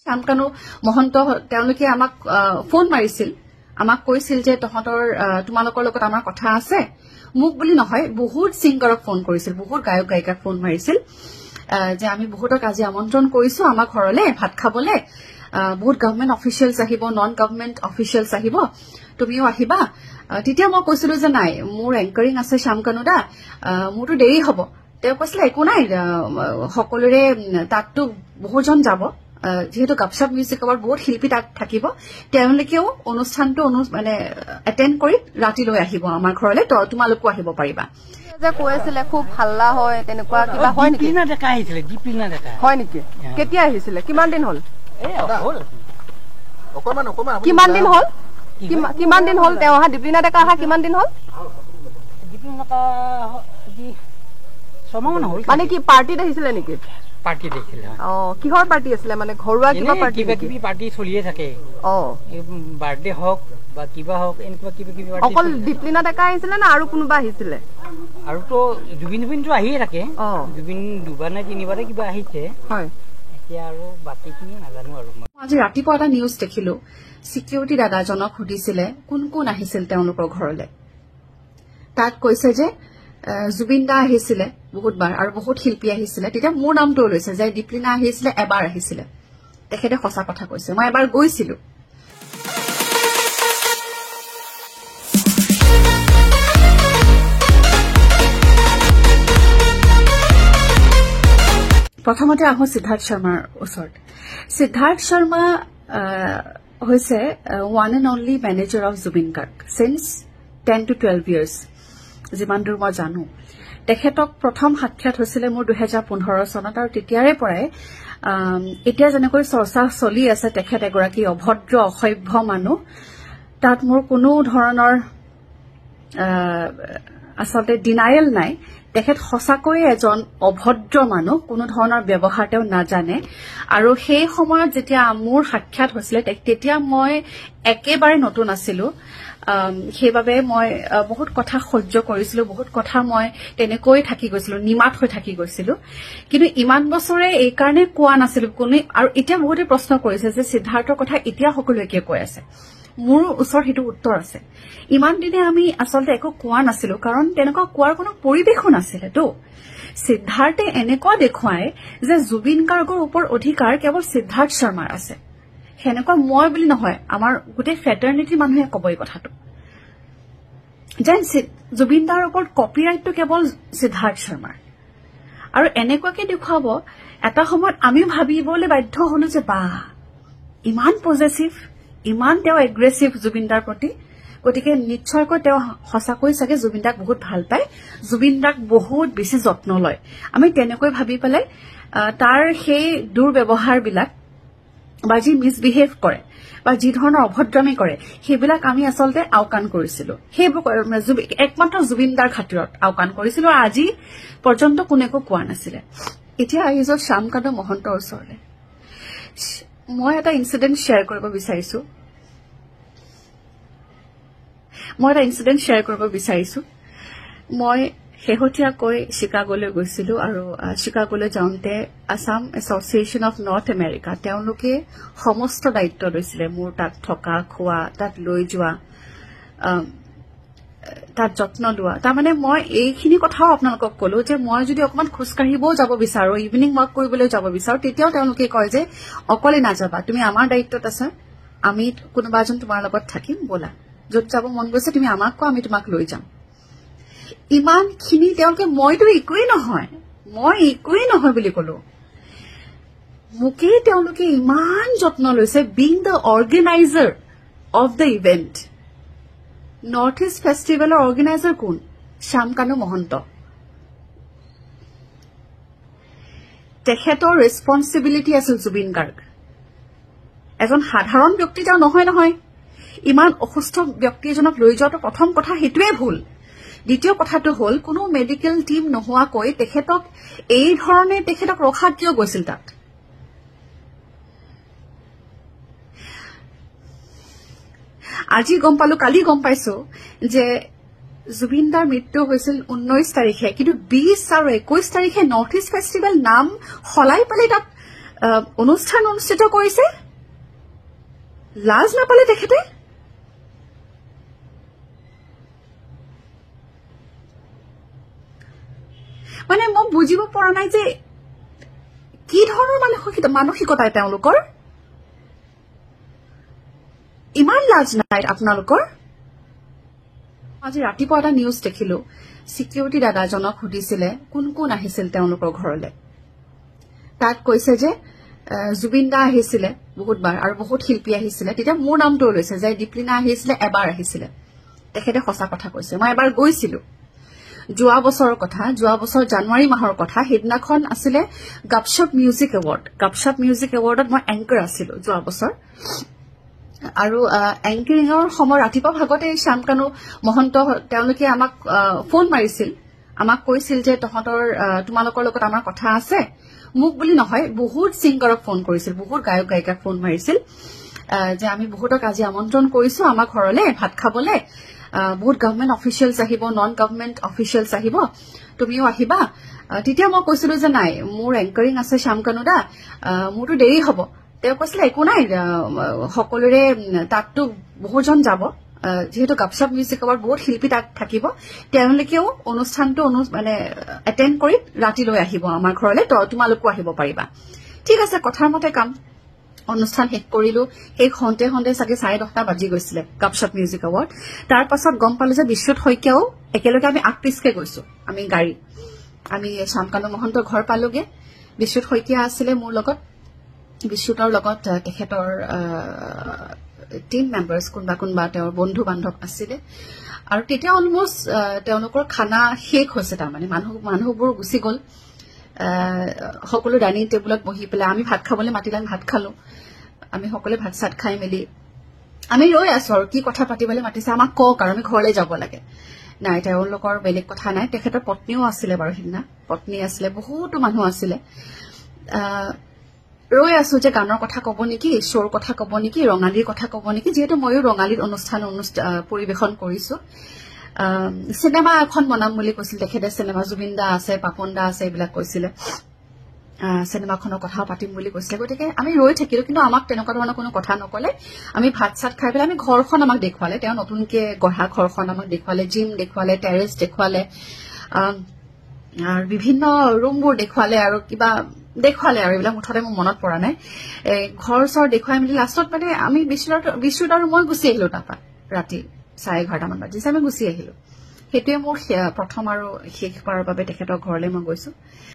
শ্যামকানু মহন্ত তেওঁলোকে আমাক ফোন মাৰিছিল, আমাক কৈছিল যে তোমালোকৰ লগত আমাৰ কথা আছে। মোক বুলি নহয়, বহুত ছিংগাৰক ফোন কৰিছিল, বহুত গায়ক গায়িকাক ফোন মাৰিছিল যে আমি বহুতক আজি আমন্ত্ৰণ কৰিছো আমাৰ ঘৰলৈ ভাত খাবলৈ, বহুত গভৰ্ণমেণ্ট অফিচিয়েলছ আহিব, নন গভৰ্ণমেণ্ট অফিচিয়েলছ আহিব, তুমিও আহিবা। তেতিয়া মই কৈছিলো যে নাই, মোৰ এংকাৰিং আছে শ্যামকানু দা, মোৰতো দেৰি হ'ব। তেওঁ কৈছিলে একো নাই, সকলোৰে তাততো বহুজন যাব, যেহেতু গপশপ মিউজিক আৱাৰ্ড বহুত শিল্পী তাত থাকিব, তেওঁলোকেও অনুষ্ঠানটো মানে এটেণ্ড কৰি ৰাতিলৈ আহিব আমাৰ ঘৰলৈ, তোমালোকো আহিব পাৰিবা। যে কৈ আছিলে খুব হাল্লা হয়, তেনেকুৱা কিবা হয় নেকি? দীপলিনা ডেকা আহিছিলে, দীপলিনা ডেকা হয় নেকি? কেতিয়া আহিছিলে? কিমান দিন হ'ল? কিমান দিন হ'ল? কিমান দিন হ'ল তেওঁ অহা? দীপলিনা ডেকা অহা কিমান দিন হ'ল? দীপলিনা ডেকা ছমাহমান হ'ল। মানে কি পাৰ্টিত আহিছিলে নেকি? পাৰ্টি দেখিলে। কিহৰ পাৰ্টি আছিলে? মানে ঘৰুৱা কিবা পাৰ্টি? কিবা কিবি পাৰ্টি চলিয়ে থাকে, বাৰ্থডে হওক বা কিবা হওক, এনেকুৱা কিবা কিবি। অকল দীপলিনা ডেকা আহিছিলে না আৰু কোনোবা আহিছিলে? আৰুতো জুবিনটো আহিয়ে থাকে, জুবিন দুবাৰ নে তিনিবাৰে কিবা আহিছে। হয়, এতিয়া আৰু বাকীখিনি নাজানো আৰু। আজি ৰাতিপুৱা এটা নিউজ দেখিলো, চিকিউৰিটি দাদাজনক সুধিছিলে কোন কোন আহিছিল তেওঁলোকৰ ঘৰলৈ। তাত কৈছে যে জুবিন দা আহিছিলে বহুতবাৰ আৰু বহুত শিল্পী আহিছিলে। তেতিয়া মোৰ নামটো লৈছে যে দীপলিনা আহিছিলে, এবাৰ আহিছিলে। তেখেতে সঁচা কথা কৈছে, মই এবাৰ গৈছিলো। প্ৰথমতে আহো সিদ্ধাৰ্থ শৰ্মাৰ ওচৰত। সিদ্ধাৰ্থ শৰ্মা হৈছে one and only manager of Zubeen Garg since 10 to 12 years, যিমান দূৰ মই জানো। তেখেতক প্ৰথম সাক্ষাৎ হৈছিলে মোৰ 2015 চনত, আৰু তেতিয়াৰে পৰাই এতিয়া যেনেকৈ চৰ্চা চলি আছে তেখেত এগৰাকী অভদ্ৰ অসভ্য মানুহ, তাত মোৰ কোনো ধৰণৰ আচলতে ডিনায়েল নাই। তেখেত সঁচাকৈয়ে এজন অভদ্ৰ মানুহ, কোনো ধৰণৰ ব্যৱহাৰ তেওঁ নাজানে। আৰু সেই সময়ত যেতিয়া মোৰ সাক্ষাৎ হৈছিলে তেতিয়া মই একেবাৰে নতুন আছিলো, সেইবাবে মই বহুত কথা সহ্য কৰিছিলো, বহুত কথা মই তেনেকৈ থাকি গৈছিলো, নিমাত হৈ থাকি গৈছিলো। কিন্তু ইমান বছৰে এই কাৰণে কোৱা নাছিলো কোনো। আৰু এতিয়া বহুতে প্ৰশ্ন কৰিছে যে সিদ্ধাৰ্থৰ কথা এতিয়া সকলোৱে কিয় কৈ আছে। মোৰ ওচৰত সেইটো উত্তৰ আছে। ইমান দিনে আমি আচলতে একো কোৱা নাছিলো, কাৰণ তেনেকুৱা কোৱাৰ কোনো পৰিৱেশো নাছিলেতো। সিদ্ধাৰ্থে এনেকুৱা দেখুৱায় যে জুবিন গাৰ্গৰ ওপৰত অধিকাৰ কেৱল সিদ্ধাৰ্থ শৰ্মাৰ আছে। সেনেকুৱা মই বুলি নহয়, আমাৰ গোটেই ফেটাৰ্নিটিৰ মানুহে কব এই কথাটো, যেন জুবিন দাৰ ওপৰত কপিৰাইটটো কেৱল সিদ্ধাৰ্থ শৰ্মাৰ। আৰু এনেকুৱাকে দেখুৱাব, এটা সময়ত আমিও ভাবিবলৈ বাধ্য হলো যে বা ইমান পজেচিভ, ইমান তেওঁ এগ্ৰেছিভ জুবিন দাৰ প্ৰতি। গতিকে নিশ্চয়কৈ তেওঁ সঁচাকৈ চাগে জুবিন দাক বহুত ভাল পায়, জুবিন দাক বহুত বেছি যত্ন লয়। আমি তেনেকৈ ভাবি পেলাই তাৰ সেই দুৰ্ব্যৱহাৰবিলাক বা যি মিছবিহেভ কৰে বা যি ধৰণৰ অভদ্ৰামী কৰে, সেইবিলাক আমি আচলতে আওকাণ কৰিছিলো। সেইবোৰ একমাত্ৰ জুবিন দাৰ খাতিৰত আওকাণ কৰিছিলো, আৰু আজি পৰ্যন্ত কোনেকো কোৱা নাছিলে। এতিয়া আহিছো শ্যামকানু মহন্তৰ ওচৰলৈ। মই এটা ইনচিডেণ্ট শ্বেয়াৰ কৰিব বিচাৰিছো। মই শেহতীয়াকৈ চিকাগোলৈ গৈছিলো, আৰু চিকাগোলৈ যাওঁতে Assam association of north America তেওঁলোকে সমস্ত দায়িত্ব লৈছিলে, মোৰ তাত থকা, খোৱা, তাত লৈ যোৱা, তাত যত্ন লোৱা। তাৰমানে মই এইখিনি কথাও আপোনালোকক কলো যে মই যদি অকণমান খোজকাঢ়িবও যাব বিচাৰো, ইভিনিং ৱাক কৰিবলৈ যাব বিচাৰো, তেতিয়াও তেওঁলোকে কয় যে অকলে নাযাবা, তুমি আমাৰ দায়িত্বত আছা, আমি কোনোবা এজন তোমাৰ লগত থাকিম, ব'লা, য'ত যাব মন গৈছে তুমি আমাক কোৱা, আমি তোমাক লৈ যাম। ইমানখিনি তেওঁলোকে, মইতো একোৱেই নহয় বুলি কলো। মোকেই তেওঁলোকে ইমান যত্ন লৈছে, being the organiser of the event. North east ফেষ্টিভেলৰ অৰ্গেনাইজাৰ কোন? শ্যামকানু মহন্ত। তেখেতৰ ৰেছপন্সিবিলিটি আছিল জুবিন গাৰ্গ। এজন সাধাৰণ ব্যক্তি তেওঁ নহয়। ইমান অসুস্থ ব্যক্তি এজনক লৈ যোৱাটো প্ৰথম কথা সেইটোৱে ভুল। দ্বিতীয় কথাটো হ'ল, কোনো মেডিকেল টিম নোহোৱাকৈ তেখেতক এই ধৰণে তেখেতক ৰখা কিয় গৈছিল তাত? আজি গম পালো, কালি গম পাইছো যে জুবিন দাৰ মৃত্যু হৈছিল 19 তাৰিখে, কিন্তু 20 আৰু 21 তাৰিখে নৰ্থ ইষ্ট ফেষ্টিভেল নাম সলাই পেলাই তাত অনুষ্ঠান অনুষ্ঠিত কৰিছে লাজ নাপালে তেখেতে মানে মই বুজিব পৰা নাই যে কি ধৰণৰ মানসিকতা তেওঁলোকৰ ইমান লাজ নাই আপোনালোকৰ আজি ৰাতিপুৱা এটা নিউজ দেখিলো সিকিউৰিটি দাদাজনক সুধিছিলে কোন কোন আহিছিল তেওঁলোকৰ ঘৰলৈ তাত কৈছে যে জুবিন দা আহিছিলে বহুতবাৰ আৰু বহুত শিল্পী আহিছিলে তেতিয়া মোৰ নামটো লৈছে যে দীপলিনা আহিছিলে এবাৰ আহিছিলে তেখেতে সঁচা কথা কৈছে মই এবাৰ গৈছিলো যোৱা বছৰৰ কথা যোৱা বছৰ জানুৱাৰী মাহৰ কথা হেদিনাখন আছিলে গাপশপ মিউজিক এৱাৰ্ডত মই এংকাৰ আছিলো যোৱা বছৰ আৰু এংকাৰিঙৰ সময় ৰাতিপুৱা ভাগতে শ্যামকানু মহন্ত তেওঁলোকে আমাক ফোন মাৰিছিল আমাক কৈছিল যে তোমালোকৰ লগত আমাৰ কথা আছে মোক বুলি নহয় বহুত সিংগাৰক ফোন কৰিছিল বহুত গায়ক গায়িকাক ফোন মাৰিছিল যে আমি বহুতক আজি আমন্ত্ৰণ কৰিছো আমাৰ ঘৰলৈ ভাত খাবলৈ বহুত গভৰ্ণমেণ্ট অফিচিয়েলছ আহিব নন গভৰ্ণমেণ্ট অফিচিয়েলছ আহিব তুমিও আহিবা তেতিয়া মই কৈছিলো যে নাই মোৰ এংকাৰিং আছে শ্যামকানু দা মোৰতো দেৰি হ'ব তেওঁ কৈছিলে একো নাই সকলোৰে তাততো বহুজন যাব যেহেতু গাপশপ মিউজিক এৱাৰ্ড বহুত শিল্পী তাত থাকিব তেওঁলোকেও অনুষ্ঠানটো মানে এটেণ্ড কৰি ৰাতিলৈ আহিব আমাৰ ঘৰলৈ তোমালোকো আহিব পাৰিবা ঠিক আছে কথাৰ মতে কাম অনুষ্ঠান শেষ কৰিলো সেই হন্তে চাগে 10:30 বাজি গৈছিলে গাপশপ মিউজিক এৱাৰ্ড তাৰ পাছত গম পালো যে বিশ্বত শইকীয়াও একেলগে আমি আগপিছকে গৈছো আমি গাড়ী আমি শ্যামকানু মহন্তৰ ঘৰ পালোগে বিশ্বত শইকীয়া আছিলে মোৰ লগত বিশ্বতৰ লগত তেখেতৰ টিম মেম্বাৰ্ছ কোনবা তেওঁৰ বন্ধু বান্ধৱ আছিলে আৰু তেতিয়া অলমোষ্ট তেওঁলোকৰ খানা শেষ হৈছে তাৰমানে মানুহবোৰ গুচি গ'ল সকলো ডাইনিং টেবুলত বহি পেলাই আমি ভাত খাবলৈ মাতিলে আমি ভাত খালো আমি সকলোৱে ভাত চাত খাই মেলি আমি ৰৈ আছো আৰু কি কথা পাতিবলৈ মাতিছে আমাক কওক আৰু আমি ঘৰলৈ যাব লাগে নাই তেওঁলোকৰ বেলেগ কথা নাই তেখেতৰ পত্নীও আছিলে বাৰু সিদিনা পত্নী আছিলে বহুতো মানুহ আছিলে ৰৈ আছো যে গানৰ কথা কব নেকি শ্ব'ৰ কথা কব নেকি ৰঙালীৰ কথা কব নেকি যিহেতু ময়ো ৰঙালীৰ অনুষ্ঠান পৰিৱেশন কৰিছো চিনেমা এখন বনাম বুলি কৈছিল তেখেতে চিনেমা জুবিন দা আছে পাপন দা আছে এইবিলাক কৈছিলে চিনেমাখনৰ কথা পাতিম বুলি কৈছিলে গতিকে আমি ৰৈ থাকিলো কিন্তু আমাক তেনেকুৱা ধৰণৰ কোনো কথা নকলে আমি ভাত চাত খাই পেলাই আমি ঘৰখন আমাক দেখুৱালে তেওঁ নতুনকে গঢ়া ঘৰখন আমাক দেখুৱালে জিম দেখুৱালে টেৰেছ দেখুৱালে আৰু বিভিন্ন ৰুমবোৰ দেখুৱালে আৰু কিবা দেখুৱালে আৰু এইবিলাক মুঠতে মোৰ মনত পৰা নাই ঘৰ চৰ দেখুৱাই মেলি লাষ্টত মানে আমি বিশ্বত আৰু মই গুচি আহিলো তাৰপৰা ৰাতি 11:30 মান বাজিছে আমি গুচি আহিলো সেইটোৱে মোৰ প্ৰথম আৰু শেষবাৰৰ বাবে তেখেতৰ ঘৰলৈ মই গৈছো